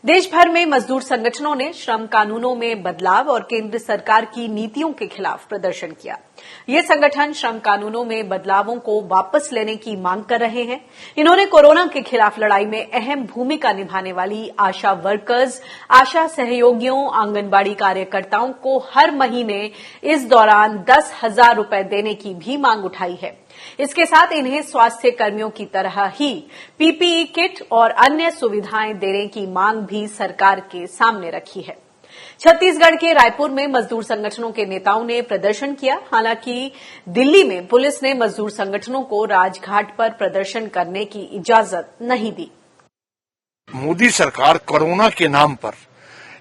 देश भर में मजदूर संगठनों ने श्रम कानूनों में बदलाव और केंद्र सरकार की नीतियों के खिलाफ प्रदर्शन किया। ये संगठन श्रम कानूनों में बदलावों को वापस लेने की मांग कर रहे हैं। इन्होंने कोरोना के खिलाफ लड़ाई में अहम भूमिका निभाने वाली आशा वर्कर्स, आशा सहयोगियों, आंगनबाड़ी कार्यकर्ताओं को हर महीने इस दौरान 10,000 रुपए देने की भी मांग उठाई है। इसके साथ इन्हें स्वास्थ्य कर्मियों की तरह ही पीपीई किट और अन्य सुविधाएं देने की मांग भी सरकार के सामने रखी है। छत्तीसगढ़ के रायपुर में मजदूर संगठनों के नेताओं ने प्रदर्शन किया। हालांकि दिल्ली में पुलिस ने मजदूर संगठनों को राजघाट पर प्रदर्शन करने की इजाजत नहीं दी। मोदी सरकार कोरोना के नाम पर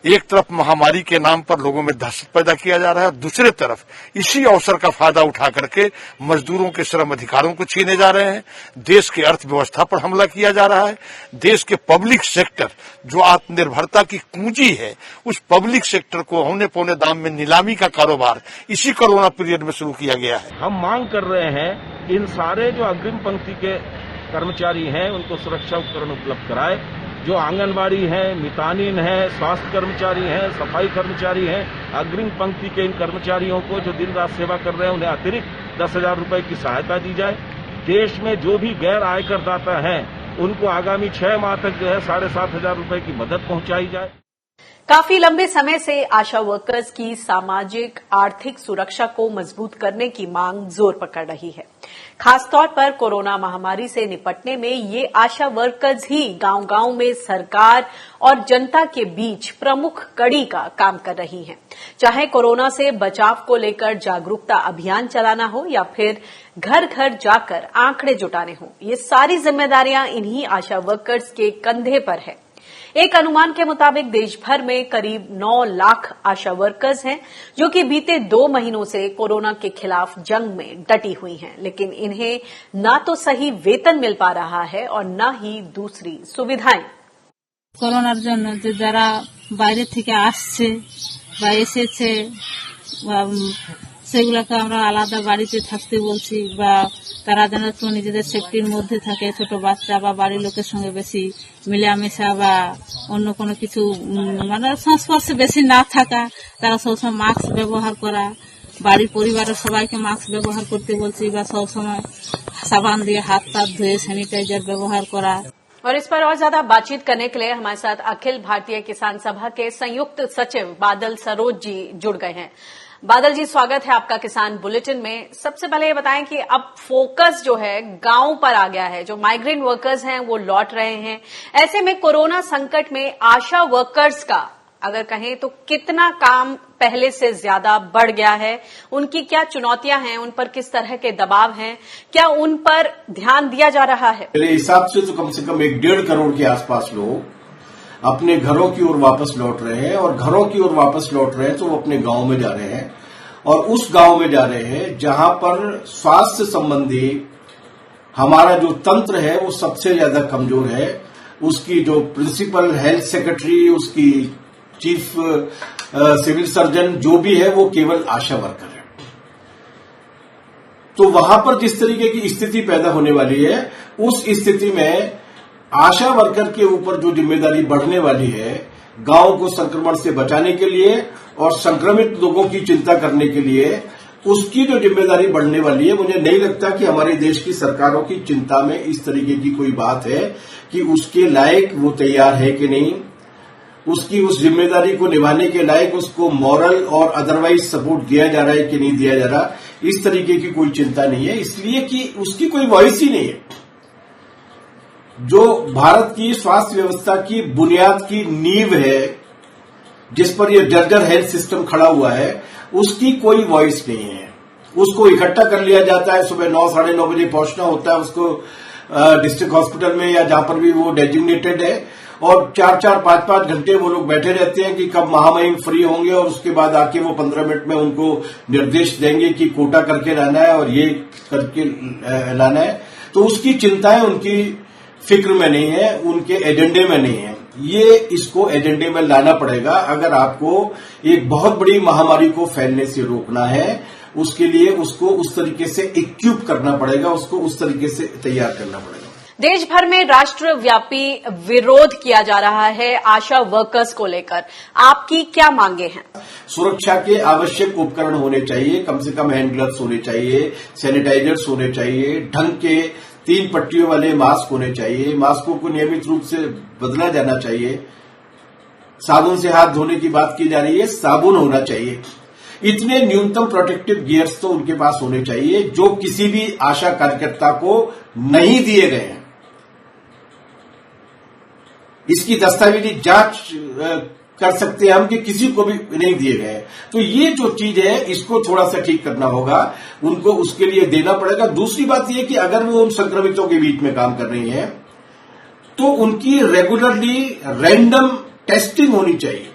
एक तरफ महामारी के नाम पर लोगों में दहशत पैदा किया जा रहा है, दूसरी तरफ इसी अवसर का फायदा उठा करके मजदूरों के श्रम अधिकारों को छीने जा रहे हैं। देश की अर्थव्यवस्था पर हमला किया जा रहा है। देश के पब्लिक सेक्टर जो आत्मनिर्भरता की कुंजी है, उस पब्लिक सेक्टर को औने पौने दाम में नीलामी का कारोबार इसी कोरोना पीरियड में शुरू किया गया है। हम मांग कर रहे हैं इन सारे जो अग्रिम पंक्ति के कर्मचारी हैं उनको सुरक्षा उपकरण उपलब्ध कराए। जो आंगनबाड़ी हैं, मितानिन हैं, स्वास्थ्य कर्मचारी हैं, सफाई कर्मचारी हैं, अग्रिम पंक्ति के इन कर्मचारियों को जो दिन रात सेवा कर रहे हैं उन्हें अतिरिक्त 10,000 रुपए की सहायता दी जाए। देश में जो भी गैर आयकर दाता हैं उनको आगामी 6 माह तक जो है 7,500 रुपए की मदद पहुंचाई जाए। काफी लंबे समय से आशा वर्कर्स की सामाजिक आर्थिक सुरक्षा को मजबूत करने की मांग जोर पकड़ रही है। खासतौर पर कोरोना महामारी से निपटने में ये आशा वर्कर्स ही गांव-गांव में सरकार और जनता के बीच प्रमुख कड़ी का काम कर रही हैं। चाहे कोरोना से बचाव को लेकर जागरूकता अभियान चलाना हो या फिर घर घर जाकर आंकड़े जुटाने हो, ये सारी जिम्मेदारियां इन्हीं आशा वर्कर्स के कंधे पर है। एक अनुमान के मुताबिक देश भर में करीब 9 लाख आशा वर्कर्स हैं जो कि बीते 2 महीनों से कोरोना के खिलाफ जंग में डटी हुई हैं, लेकिन इन्हें ना तो सही वेतन मिल पा रहा है और न ही दूसरी सुविधाएं। করোনার জন্য যে যারা বাইরে থেকে আসছে বা এসেছে সেগুলোকে আমরা আলাদা বাড়িতে থাকতে বলছি বা তারা যেন নিজেদের সেফটির মধ্যে থাকে, ছোট বাচ্চা বা বাড়ির লোকের সঙ্গে বেশি মিলামেশা বা অন্য কোনো কিছু মানে সংস্পর্শে বেশি না থাকা, তারা সবসময় মাস্ক ব্যবহার করা, বাড়ির পরিবারের সবাইকে মাস্ক ব্যবহার করতে বলছি বা সবসময় সাবান দিয়ে হাত পা ধুয়ে স্যানিটাইজার ব্যবহার করা। और इस पर और ज्यादा बातचीत करने के लिए हमारे साथ अखिल भारतीय किसान सभा के संयुक्त सचिव बादल सरोज जी जुड़ गए हैं। बादल जी, स्वागत है आपका किसान बुलेटिन में। सबसे पहले ये बताएं कि अब फोकस जो है गांव पर आ गया है, जो माइग्रेंट वर्कर्स हैं वो लौट रहे हैं। ऐसे में कोरोना संकट में आशा वर्कर्स का अगर कहें तो कितना काम पहले से ज्यादा बढ़ गया है, उनकी क्या चुनौतियां हैं, उन पर किस तरह के दबाव हैं, क्या उन पर ध्यान दिया जा रहा है? मेरे हिसाब से तो कम से कम 1.5 करोड़ के आसपास लोग अपने घरों की ओर वापस लौट रहे हैं और घरों की ओर वापस लौट रहे हैं तो वो अपने गांव में जा रहे हैं और उस गांव में जा रहे हैं जहां पर स्वास्थ्य संबंधी हमारा जो तंत्र है वो सबसे ज्यादा कमजोर है। उसकी जो प्रिंसिपल हेल्थ सेक्रेटरी, उसकी चीफ सिविल सर्जन जो भी है वो केवल आशा वर्कर है। तो वहां पर जिस तरीके की स्थिति पैदा होने वाली है, उस स्थिति में आशा वर्कर के ऊपर जो जिम्मेदारी बढ़ने वाली है गांव को संक्रमण से बचाने के लिए और संक्रमित लोगों की चिंता करने के लिए, उसकी जो जिम्मेदारी बढ़ने वाली है, मुझे नहीं लगता कि हमारे देश की सरकारों की चिंता में इस तरीके की कोई बात है कि उसके लायक वो तैयार है कि नहीं, उसकी उस जिम्मेदारी को निभाने के लायक उसको मॉरल और अदरवाइज सपोर्ट दिया जा रहा है कि नहीं दिया जा रहा, इस तरीके की कोई चिंता नहीं है, इसलिए कि उसकी कोई वॉइस ही नहीं है। जो भारत की स्वास्थ्य व्यवस्था की बुनियाद की नींव है, जिस पर यह जर्जर हेल्थ सिस्टम खड़ा हुआ है, उसकी कोई वॉइस नहीं है। उसको इकट्ठा कर लिया जाता है, सुबह 9 साढ़े 9 बजे पहुंचना होता है उसको डिस्ट्रिक्ट हॉस्पिटल में या जहां पर भी वो डेजिग्नेटेड है, और 4-4, 5-5 घंटे वो लोग बैठे रहते हैं कि कब महामहिम फ्री होंगे और उसके बाद आके वो 15 मिनट में उनको निर्देश देंगे कि कोटा करके लाना है और ये करके लाना है। तो उसकी चिंताएं उनकी फिक्र में नहीं है, उनके एजेंडे में नहीं है। ये इसको एजेंडे में लाना पड़ेगा अगर आपको एक बहुत बड़ी महामारी को फैलने से रोकना है। उसके लिए उसको उस तरीके से इक्विप करना पड़ेगा, उसको उस तरीके से तैयार करना पड़ेगा। देश भर में राष्ट्रव्यापी विरोध किया जा रहा है आशा वर्कर्स को लेकर, आपकी क्या मांगे हैं? सुरक्षा के आवश्यक उपकरण होने चाहिए, कम से कम हैंड ग्लव्स होने चाहिए, सैनिटाइजर्स होने चाहिए, ढंग के 3 पट्टियों वाले मास्क होने चाहिए, मास्कों को नियमित रूप से बदला जाना चाहिए, साबुन से हाथ धोने की बात की जा रही है, साबुन होना चाहिए। इतने न्यूनतम प्रोटेक्टिव गियर्स तो उनके पास होने चाहिए जो किसी भी आशा कार्यकर्ता को नहीं दिए गए हैं। इसकी दस्तावेजी जांच कर सकते हैं हम कि किसी को भी नहीं दिए गए। तो ये जो चीज है इसको थोड़ा सा ठीक करना होगा, उनको उसके लिए देना पड़ेगा। दूसरी बात यह कि अगर वो उन संक्रमितों के बीच में काम कर रही है तो उनकी रेगुलरली रैंडम टेस्टिंग होनी चाहिए।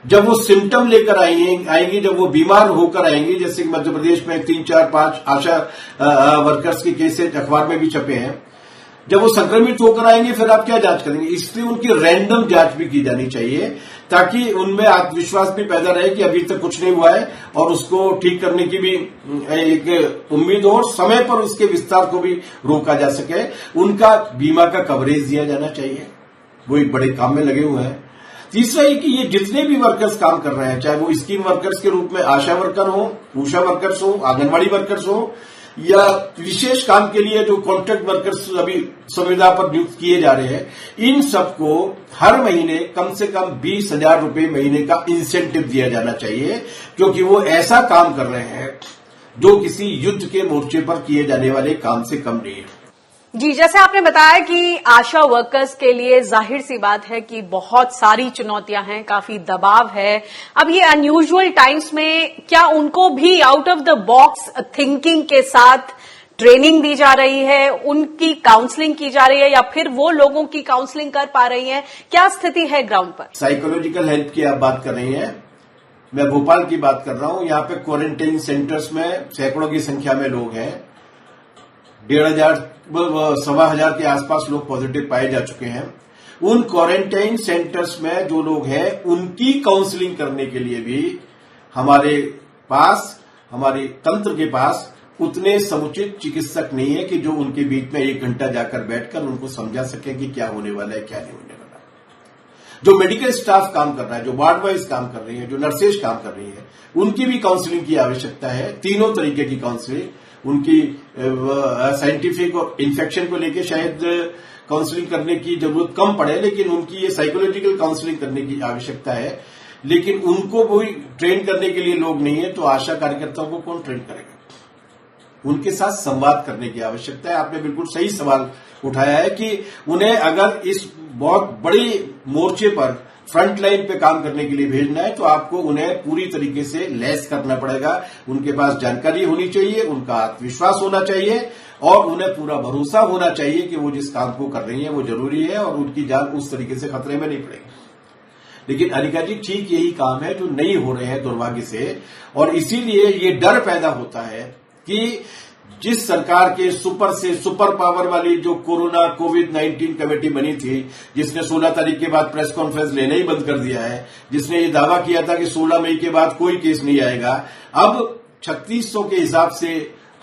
जब वो सिम्टम लेकर आएंगी, जब वो बीमार होकर आएंगी, जैसे कि मध्य प्रदेश में 3, 4, 5 आशा वर्कर्स के केसेज अखबार में भी छपे हैं, जब वो संक्रमित होकर आएंगे फिर आप क्या जांच करेंगे? इसलिए उनकी रैंडम जांच भी की जानी चाहिए ताकि उनमें आत्मविश्वास भी पैदा रहे कि अभी तक कुछ नहीं हुआ है और उसको ठीक करने की भी एक उम्मीद हो और समय पर उसके विस्तार को भी रोका जा सके। उनका बीमा का कवरेज दिया जाना चाहिए, वो एक बड़े काम में लगे हुए हैं। तीसरा ये कि ये जितने भी वर्कर्स काम कर रहे हैं, चाहे वो स्कीम वर्कर्स के रूप में आशा वर्कर हो, ऊषा वर्कर्स हो, आंगनबाड़ी वर्कर्स हो, या विशेष काम के लिए जो कॉन्ट्रैक्ट वर्कर्स अभी संविदा पर नियुक्त किए जा रहे हैं, इन सबको हर महीने कम से कम 20,000 रुपए महीने का इंसेंटिव दिया जाना चाहिए, क्योंकि वो ऐसा काम कर रहे हैं जो किसी युद्ध के मोर्चे पर किए जाने वाले काम से कम नहीं है। जी, जैसे आपने बताया कि आशा वर्कर्स के लिए जाहिर सी बात है कि बहुत सारी चुनौतियां हैं, काफी दबाव है। अब ये अनयूजुअल टाइम्स में क्या उनको भी out of the box thinking के साथ ट्रेनिंग दी जा रही है, उनकी काउंसलिंग की जा रही है, या फिर वो लोगों की काउंसलिंग कर पा रही हैं? क्या स्थिति है ग्राउंड पर? साइकोलॉजिकल हेल्प की आप बात कर रही हैं, मैं भोपाल की बात कर रहा हूं। यहाँ पे क्वारंटाइन सेंटर्स में सैकड़ों की संख्या में लोग हैं, 1,500 सवा हजार के आसपास लोग पॉजिटिव पाए जा चुके हैं। उन क्वारंटाइन सेंटर्स में जो लोग हैं उनकी काउंसलिंग करने के लिए भी हमारे तंत्र के पास उतने समुचित चिकित्सक नहीं है कि जो उनके बीच में 1 घंटा जाकर बैठकर उनको समझा सके कि क्या होने वाला है, क्या नहीं होने वाला। जो मेडिकल स्टाफ काम कर रहा है, जो वार्ड वाइज काम कर रही है, जो नर्सेज काम कर रही है, उनकी भी काउंसलिंग की आवश्यकता है। तीनों तरीके की काउंसलिंग, उनकी साइंटिफिक और इन्फेक्शन को लेकर शायद काउंसलिंग करने की जरूरत कम पड़े, लेकिन उनकी ये साइकोलॉजिकल काउंसलिंग करने की आवश्यकता है। लेकिन उनको कोई ट्रेन करने के लिए लोग नहीं है, तो आशा कार्यकर्ताओं को कौन ट्रेन करेगा? उनके साथ संवाद करने की आवश्यकता है। आपने बिल्कुल सही सवाल उठाया है कि उन्हें अगर इस बहुत बड़ी मोर्चे पर फ्रंट लाइन पे काम करने के लिए भेजना है तो आपको उन्हें पूरी तरीके से लैस करना पड़ेगा। उनके पास जानकारी होनी चाहिए, उनका आत्मविश्वास होना चाहिए और उन्हें पूरा भरोसा होना चाहिए कि वो जिस काम को कर रही है वो जरूरी है और उनकी जान उस तरीके से खतरे में नहीं पड़ेगी। लेकिन अनिका जी, ठीक यही काम है जो नहीं हो रहे हैं दुर्भाग्य से, और इसीलिए ये डर पैदा होता है कि जिस सरकार के सुपर से सुपर पावर वाली जो कोविड-19 कमेटी बनी थी, जिसने 16 तारीख के बाद प्रेस कॉन्फ्रेंस लेना ही बंद कर दिया है, जिसने ये दावा किया था कि 16 मई के बाद कोई केस नहीं आएगा, अब 3600 के हिसाब से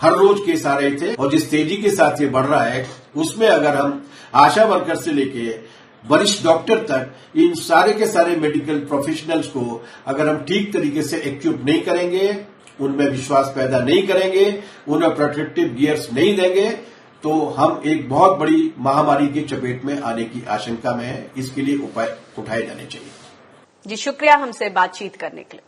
हर रोज केस आ रहे थे और जिस तेजी के साथ ये बढ़ रहा है उसमें अगर हम आशा वर्कर से लेके वरिष्ठ डॉक्टर तक इन सारे के सारे मेडिकल प्रोफेशनल्स को अगर हम ठीक तरीके से इक्विप नहीं करेंगे, उनमें विश्वास पैदा नहीं करेंगे, उन्हें प्रोटेक्टिव गियर्स नहीं देंगे, तो हम एक बहुत बड़ी महामारी की चपेट में आने की आशंका में है। इसके लिए उपाय उठाए जाने चाहिए। जी, शुक्रिया हमसे बातचीत करने के लिए।